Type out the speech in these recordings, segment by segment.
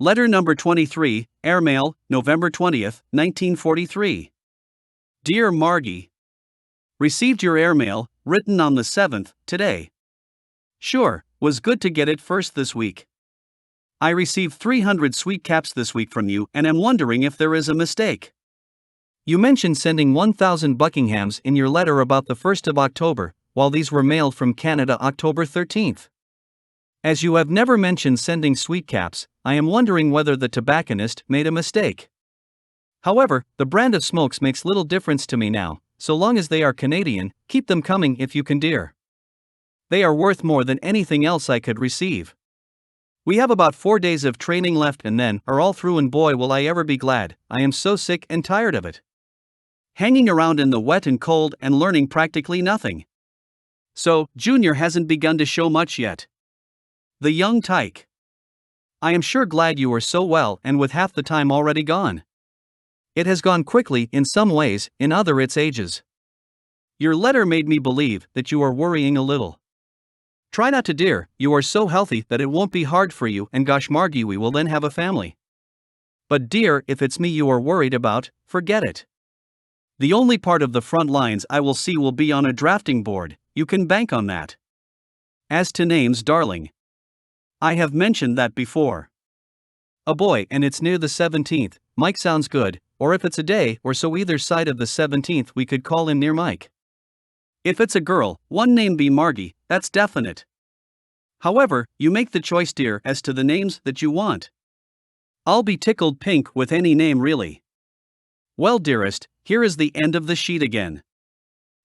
Letter number 23, Airmail, November 20th, 1943. Dear Margie. Received your airmail, written on the 7th, today. Sure, was good to get it first this week. I received 300 sweet caps this week from you and am wondering if there is a mistake. You mentioned sending 1,000 Buckinghams in your letter about the 1st of October, while these were mailed from Canada October 13th. As you have never mentioned sending sweet caps, I am wondering whether the tobacconist made a mistake. However, the brand of smokes makes little difference to me now, so long as they are Canadian, keep them coming if you can, dear. They are worth more than anything else I could receive. We have about 4 days of training left and then are all through, and boy will I ever be glad. I am so sick and tired of it. Hanging around in the wet and cold and learning practically nothing. So, Junior hasn't begun to show much yet. The young tyke. I am sure glad you are so well and with half the time already gone. It has gone quickly in some ways, in other it's ages. Your letter made me believe that you are worrying a little. Try not to, dear, you are so healthy that it won't be hard for you, and gosh Margie, we will then have a family. But dear, if it's me you are worried about, forget it. The only part of the front lines I will see will be on a drafting board, you can bank on that. As to names, darling, I have mentioned that before. A boy, and it's near the 17th, Mike sounds good, or if it's a day or so either side of the 17th we could call him near Mike. If it's a girl, one name be Margie, that's definite. However, you make the choice, dear, as to the names that you want. I'll be tickled pink with any name really. Well dearest, here is the end of the sheet again.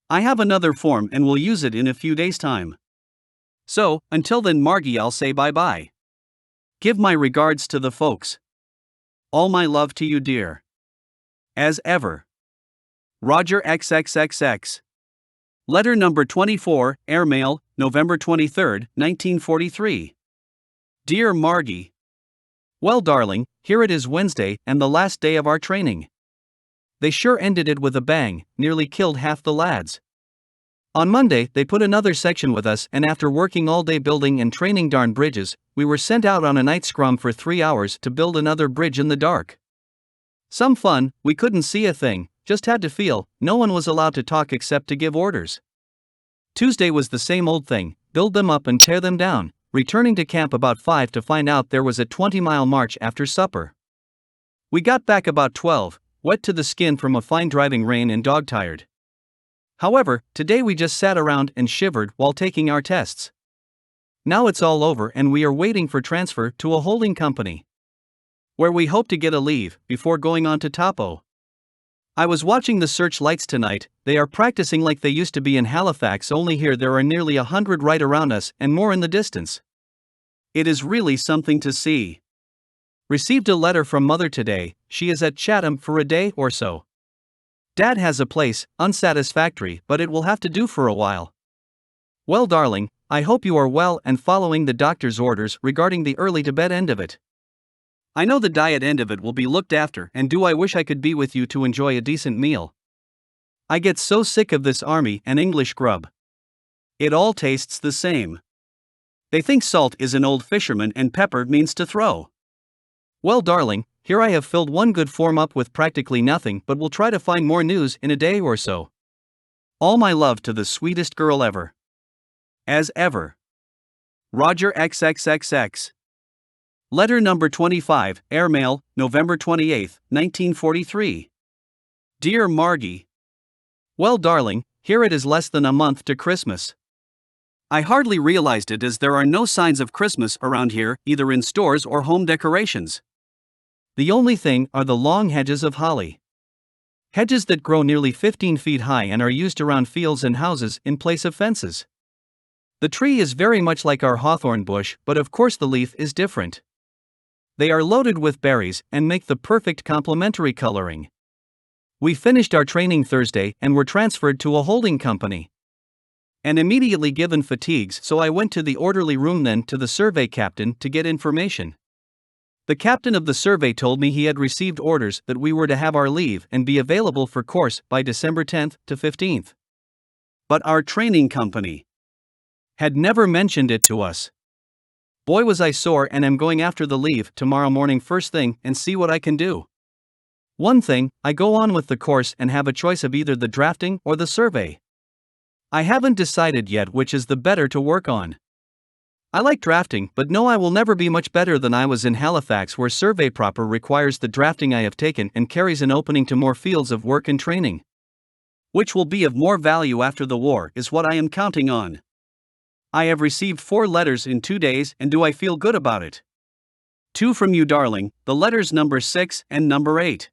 I have another form and will use it in a few days' time. So, until then Margie, I'll say bye-bye. Give my regards to the folks. All my love to you, dear. As ever. Roger XXXX. Letter number 24, Airmail, November 23, 1943. Dear Margie. Well darling, here it is Wednesday and the last day of our training. They sure ended it with a bang, nearly killed half the lads. On Monday, they put another section with us, and after working all day building and training darn bridges, we were sent out on a night scrum for 3 hours to build another bridge in the dark. Some fun, we couldn't see a thing, just had to feel, no one was allowed to talk except to give orders. Tuesday was the same old thing, build them up and tear them down, returning to camp about 5 to find out there was a 20-mile march after supper. We got back about 12, wet to the skin from a fine driving rain and dog-tired. However, today we just sat around and shivered while taking our tests. Now it's all over and we are waiting for transfer to a holding company, where we hope to get a leave before going on to Topo. I was watching the searchlights tonight. They are practicing like they used to be in Halifax, only here there are nearly 100 right around us and more in the distance. It is really something to see. Received a letter from Mother today. She is at Chatham for a day or so. Dad has a place, unsatisfactory, but it will have to do for a while. Well darling, I hope you are well and following the doctor's orders regarding the early to bed end of it. I know the diet end of it will be looked after, and do I wish I could be with you to enjoy a decent meal. I get so sick of this army and English grub. It all tastes the same. They think salt is an old fisherman and pepper means to throw. Well darling, here I have filled one good form up with practically nothing, but will try to find more news in a day or so. All my love to the sweetest girl ever. As ever. Roger XXXX. Letter number 25, Airmail, November 28, 1943. Dear Margie. Well darling, here it is less than a month to Christmas. I hardly realized it as there are no signs of Christmas around here, either in stores or home decorations. The only thing are the long hedges of holly. Hedges that grow nearly 15 feet high and are used around fields and houses in place of fences. The tree is very much like our hawthorn bush, but of course the leaf is different. They are loaded with berries and make the perfect complementary coloring. We finished our training Thursday and were transferred to a holding company. And immediately given fatigues, so I went to the orderly room, then to the survey captain to get information. The captain of the survey told me he had received orders that we were to have our leave and be available for course by December 10th to 15th. But our training company had never mentioned it to us. Boy was I sore and am going after the leave tomorrow morning first thing and see what I can do. One thing, I go on with the course and have a choice of either the drafting or the survey. I haven't decided yet which is the better to work on. I like drafting, but know I will never be much better than I was in Halifax, where survey proper requires the drafting I have taken and carries an opening to more fields of work and training. Which will be of more value after the war is what I am counting on. I have received 4 letters in 2 days, and do I feel good about it? 2 from you, darling, the letters number 6 and number 8.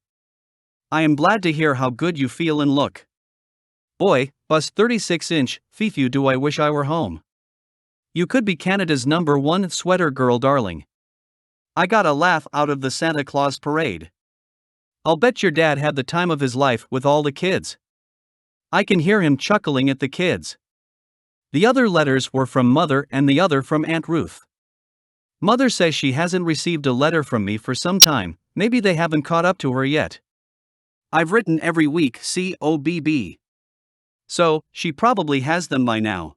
I am glad to hear how good you feel and look. Boy, bus 36-inch, Fifu, do I wish I were home. You could be Canada's number 1 sweater girl, darling. I got a laugh out of the Santa Claus parade. I'll bet your dad had the time of his life with all the kids. I can hear him chuckling at the kids. The other letters were from Mother and the other from Aunt Ruth. Mother says she hasn't received a letter from me for some time, maybe they haven't caught up to her yet. I've written every week, COBB. So, she probably has them by now.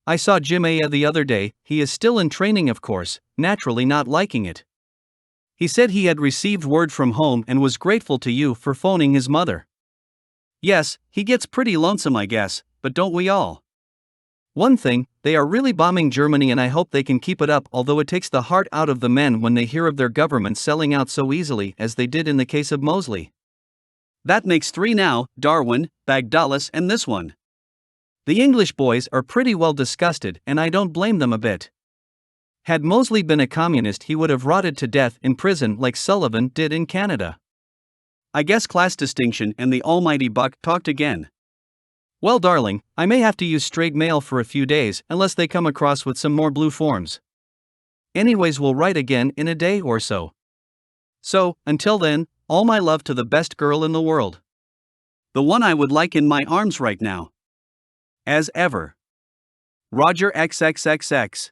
I saw Jim A the other day, he is still in training of course, naturally not liking it. He said he had received word from home and was grateful to you for phoning his mother. Yes, he gets pretty lonesome I guess, but don't we all? One thing, they are really bombing Germany and I hope they can keep it up, although it takes the heart out of the men when they hear of their government selling out so easily as they did in the case of Mosley. That makes 3 now, Darwin, Bagdalis and this one. The English boys are pretty well disgusted and I don't blame them a bit. Had Mosley been a communist he would have rotted to death in prison like Sullivan did in Canada. I guess class distinction and the almighty buck talked again. Well darling, I may have to use straight mail for a few days unless they come across with some more blue forms. Anyways, we'll write again in a day or so. So, until then, all my love to the best girl in the world. The one I would like in my arms right now. As ever. Roger XXXX.